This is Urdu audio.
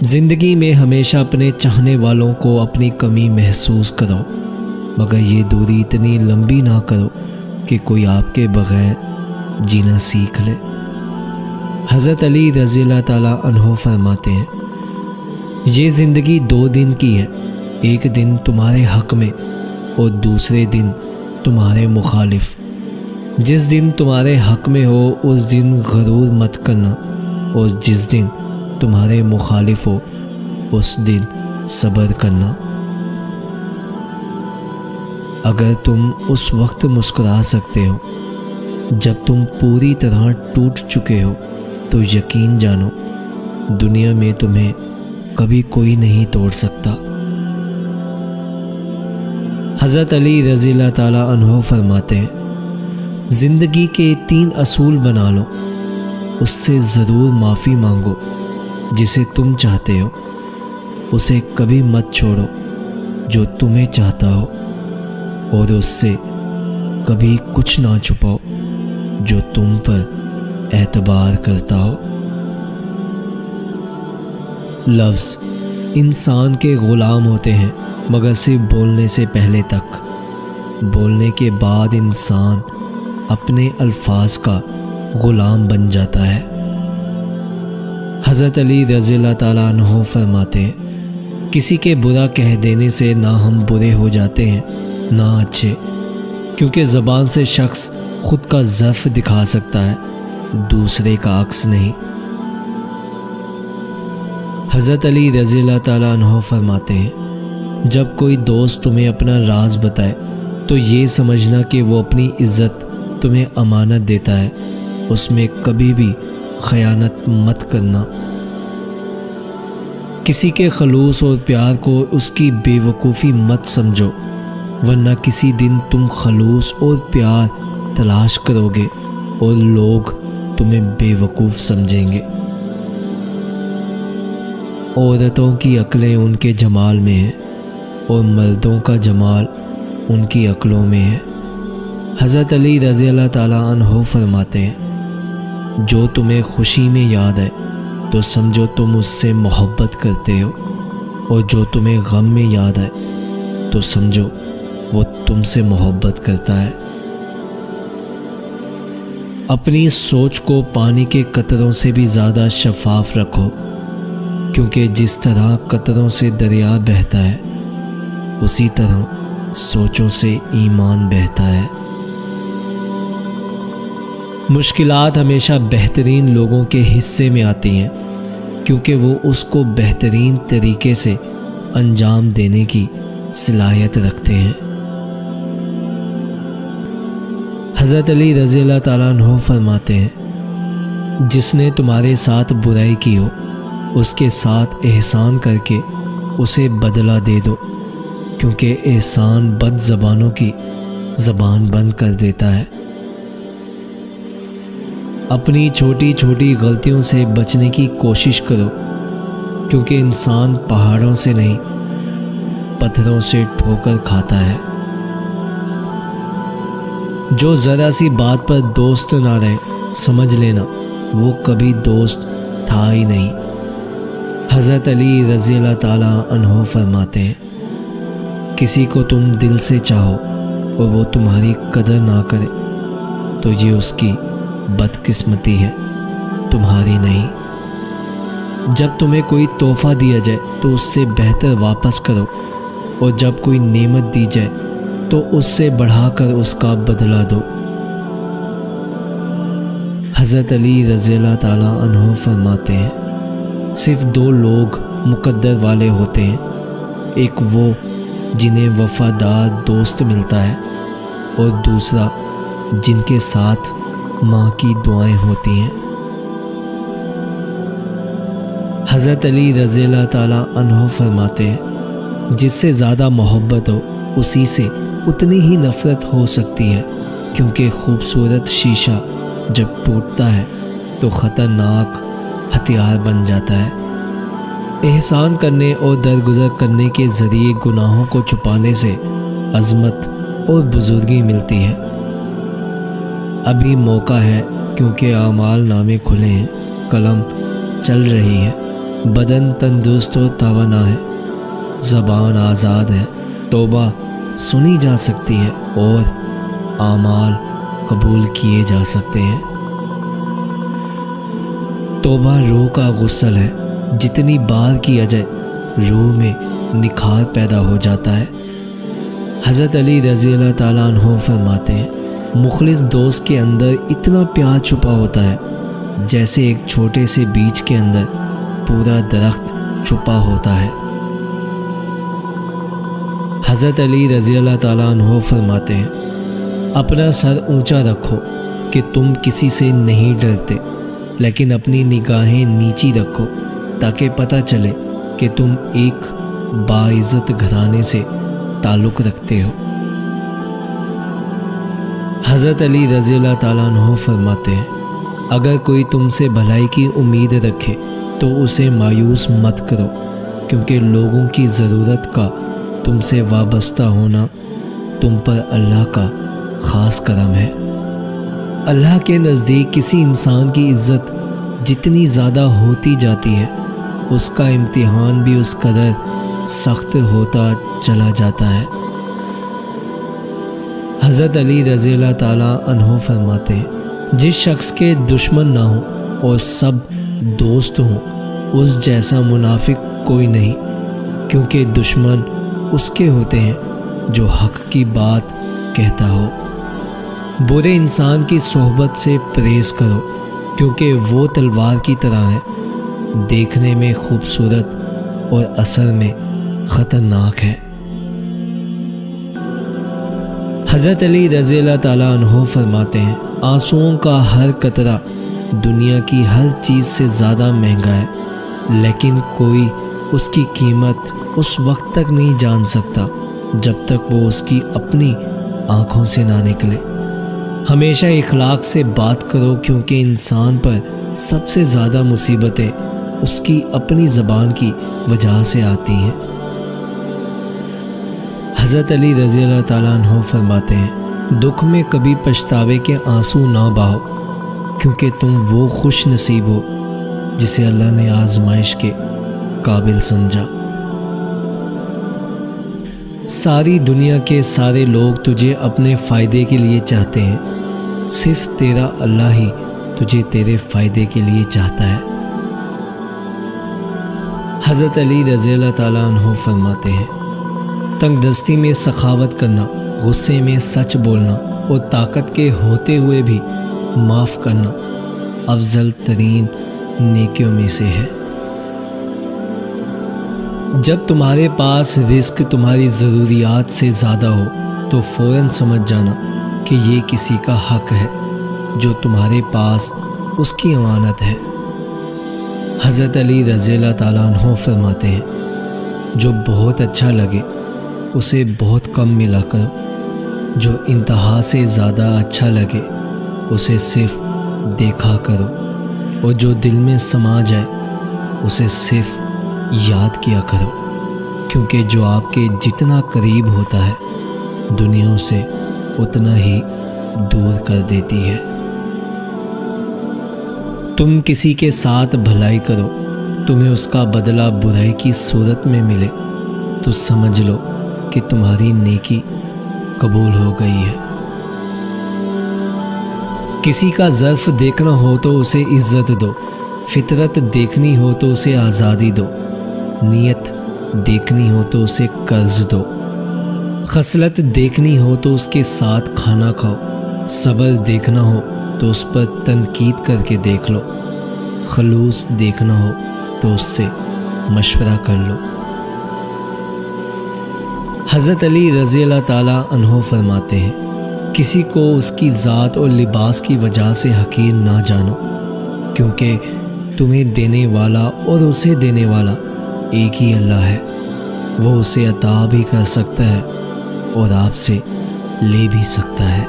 زندگی میں ہمیشہ اپنے چاہنے والوں کو اپنی کمی محسوس کرو، مگر یہ دوری اتنی لمبی نہ کرو کہ کوئی آپ کے بغیر جینا سیکھ لے۔ حضرت علی رضی اللہ تعالیٰ عنہ فرماتے ہیں، یہ زندگی 2 دن کی ہے، ایک دن تمہارے حق میں اور دوسرے دن تمہارے مخالف۔ جس دن تمہارے حق میں ہو اس دن غرور مت کرنا، اور جس دن تمہارے مخالف ہو اس دن صبر کرنا۔ اگر تم اس وقت مسکرا سکتے ہو جب تم پوری طرح ٹوٹ چکے ہو تو یقین جانو دنیا میں تمہیں کبھی کوئی نہیں توڑ سکتا۔ حضرت علی رضی اللہ تعالیٰ عنہ فرماتے ہیں، زندگی کے 3 اصول بنا لو، اس سے ضرور معافی مانگو جسے تم چاہتے ہو، اسے کبھی مت چھوڑو جو تمہیں چاہتا ہو، اور اس سے کبھی کچھ نہ چھپاؤ جو تم پر اعتبار کرتا ہو۔ لفظ انسان کے غلام ہوتے ہیں مگر صرف بولنے سے پہلے تک، بولنے کے بعد انسان اپنے الفاظ کا غلام بن جاتا ہے۔ حضرت علی رضی اللہ تعالیٰ عنہ فرماتے ہیں، کسی کے برا کہہ دینے سے نہ ہم برے ہو جاتے ہیں نہ اچھے، کیونکہ زبان سے شخص خود کا ضعف دکھا سکتا ہے، دوسرے کا عکس نہیں۔ حضرت علی رضی اللہ تعالیٰ عنہ فرماتے ہیں، جب کوئی دوست تمہیں اپنا راز بتائے تو یہ سمجھنا کہ وہ اپنی عزت تمہیں امانت دیتا ہے، اس میں کبھی بھی خیانت مت کرنا۔ کسی کے خلوص اور پیار کو اس کی بے وقوفی مت سمجھو، ورنہ کسی دن تم خلوص اور پیار تلاش کرو گے اور لوگ تمہیں بے وقوف سمجھیں گے۔ عورتوں کی عقلیں ان کے جمال میں ہیں اور مردوں کا جمال ان کی عقلوں میں ہے۔ حضرت علی رضی اللہ تعالیٰ عنہ فرماتے ہیں، جو تمہیں خوشی میں یاد ہے تو سمجھو تم اس سے محبت کرتے ہو، اور جو تمہیں غم میں یاد ہے تو سمجھو وہ تم سے محبت کرتا ہے۔ اپنی سوچ کو پانی کے قطروں سے بھی زیادہ شفاف رکھو، کیونکہ جس طرح قطروں سے دریا بہتا ہے اسی طرح سوچوں سے ایمان بہتا ہے۔ مشکلات ہمیشہ بہترین لوگوں کے حصے میں آتی ہیں، کیونکہ وہ اس کو بہترین طریقے سے انجام دینے کی صلاحیت رکھتے ہیں۔ حضرت علی رضی اللہ تعالیٰ عنہ فرماتے ہیں، جس نے تمہارے ساتھ برائی کی ہو اس کے ساتھ احسان کر کے اسے بدلہ دے دو، کیونکہ احسان بد زبانوں کی زبان بند کر دیتا ہے۔ اپنی چھوٹی چھوٹی غلطیوں سے بچنے کی کوشش کرو، کیونکہ انسان پہاڑوں سے نہیں پتھروں سے ٹھوکر کھاتا ہے۔ جو ذرا سی بات پر دوست نہ رہے سمجھ لینا وہ کبھی دوست تھا ہی نہیں۔ حضرت علی رضی اللہ تعالیٰ عنہ فرماتے ہیں، کسی کو تم دل سے چاہو اور وہ تمہاری قدر نہ کرے تو یہ اس کی بدقسمتی ہے، تمہاری نہیں۔ جب تمہیں کوئی تحفہ دیا جائے تو اس سے بہتر واپس کرو، اور جب کوئی نعمت دی جائے تو اس سے بڑھا کر اس کا بدلہ دو۔ حضرت علی رضی اللہ تعالیٰ عنہ فرماتے ہیں، صرف 2 لوگ مقدر والے ہوتے ہیں، ایک وہ جنہیں وفادار دوست ملتا ہے، اور دوسرا جن کے ساتھ ماں کی دعائیں ہوتی ہیں۔ حضرت علی رضی اللہ تعالیٰ عنہ فرماتے ہیں، جس سے زیادہ محبت ہو اسی سے اتنی ہی نفرت ہو سکتی ہے، کیونکہ خوبصورت شیشہ جب ٹوٹتا ہے تو خطرناک ہتھیار بن جاتا ہے۔ احسان کرنے اور درگزر کرنے کے ذریعے گناہوں کو چھپانے سے عظمت اور بزرگی ملتی ہے۔ ابھی موقع ہے، کیونکہ اعمال نامے کھلے ہیں، قلم چل رہی ہے، بدن تندرست و توانا ہے، زبان آزاد ہے، توبہ سنی جا سکتی ہے اور اعمال قبول کیے جا سکتے ہیں۔ توبہ روح کا غسل ہے، جتنی بار کیا جائے روح میں نکھار پیدا ہو جاتا ہے۔ حضرت علی رضی اللہ تعالیٰ عنہ فرماتے ہیں، مخلص دوست کے اندر اتنا پیار چھپا ہوتا ہے جیسے ایک چھوٹے سے بیج کے اندر پورا درخت چھپا ہوتا ہے۔ حضرت علی رضی اللہ تعالیٰ عنہ فرماتے ہیں، اپنا سر اونچا رکھو کہ تم کسی سے نہیں ڈرتے، لیکن اپنی نگاہیں نیچی رکھو تاکہ پتہ چلے کہ تم ایک باعزت گھرانے سے تعلق رکھتے ہو۔ حضرت علی رضی اللہ تعالیٰ عنہ فرماتے ہیں، اگر کوئی تم سے بھلائی کی امید رکھے تو اسے مایوس مت کرو، کیونکہ لوگوں کی ضرورت کا تم سے وابستہ ہونا تم پر اللہ کا خاص کرم ہے۔ اللہ کے نزدیک کسی انسان کی عزت جتنی زیادہ ہوتی جاتی ہے، اس کا امتحان بھی اس قدر سخت ہوتا چلا جاتا ہے۔ حضرت علی رضی اللہ تعالیٰ عنہ فرماتے ہیں، جس شخص کے دشمن نہ ہوں اور سب دوست ہوں، اس جیسا منافق کوئی نہیں، کیونکہ دشمن اس کے ہوتے ہیں جو حق کی بات کہتا ہو۔ برے انسان کی صحبت سے پرہیز کرو، کیونکہ وہ تلوار کی طرح ہے، دیکھنے میں خوبصورت اور اثر میں خطرناک ہے۔ حضرت علی رضی اللہ تعالیٰ عنہ فرماتے ہیں، آنسوؤں کا ہر قطرہ دنیا کی ہر چیز سے زیادہ مہنگا ہے، لیکن کوئی اس کی قیمت اس وقت تک نہیں جان سکتا جب تک وہ اس کی اپنی آنکھوں سے نہ نکلے۔ ہمیشہ اخلاق سے بات کرو، کیونکہ انسان پر سب سے زیادہ مصیبتیں اس کی اپنی زبان کی وجہ سے آتی ہیں۔ حضرت علی رضی اللہ تعالیٰ عنہ فرماتے ہیں، دکھ میں کبھی پچھتاوے کے آنسو نہ بہاؤ، کیونکہ تم وہ خوش نصیب ہو جسے اللہ نے آزمائش کے قابل سمجھا۔ ساری دنیا کے سارے لوگ تجھے اپنے فائدے کے لیے چاہتے ہیں، صرف تیرا اللہ ہی تجھے تیرے فائدے کے لیے چاہتا ہے۔ حضرت علی رضی اللہ تعالیٰ عنہ فرماتے ہیں، تنگ دستی میں سخاوت کرنا، غصے میں سچ بولنا اور طاقت کے ہوتے ہوئے بھی معاف کرنا افضل ترین نیکیوں میں سے ہے۔ جب تمہارے پاس رزق تمہاری ضروریات سے زیادہ ہو تو فوراً سمجھ جانا کہ یہ کسی کا حق ہے جو تمہارے پاس اس کی امانت ہے۔ حضرت علی رضی اللہ تعالیٰ عنہ فرماتے ہیں، جو بہت اچھا لگے اسے بہت کم ملا کرو، جو انتہا سے زیادہ اچھا لگے اسے صرف دیکھا کرو، اور جو دل میں سما جائے اسے صرف یاد کیا کرو، کیونکہ جو آپ کے جتنا قریب ہوتا ہے دنیا سے اتنا ہی دور کر دیتی ہے۔ تم کسی کے ساتھ بھلائی کرو، تمہیں اس کا بدلہ برائی کی صورت میں ملے تو سمجھ لو کہ تمہاری نیکی قبول ہو گئی ہے۔ کسی کا ظرف دیکھنا ہو تو اسے عزت دو، فطرت دیکھنی ہو تو اسے آزادی دو، نیت دیکھنی ہو تو اسے قرض دو، خصلت دیکھنی ہو تو اس کے ساتھ کھانا کھاؤ، صبر دیکھنا ہو تو اس پر تنقید کر کے دیکھ لو، خلوص دیکھنا ہو تو اس سے مشورہ کر لو۔ حضرت علی رضی اللہ تعالیٰ عنہ فرماتے ہیں، کسی کو اس کی ذات اور لباس کی وجہ سے حقیر نہ جانو، کیونکہ تمہیں دینے والا اور اسے دینے والا ایک ہی اللہ ہے، وہ اسے عطا بھی کر سکتا ہے اور آپ سے لے بھی سکتا ہے۔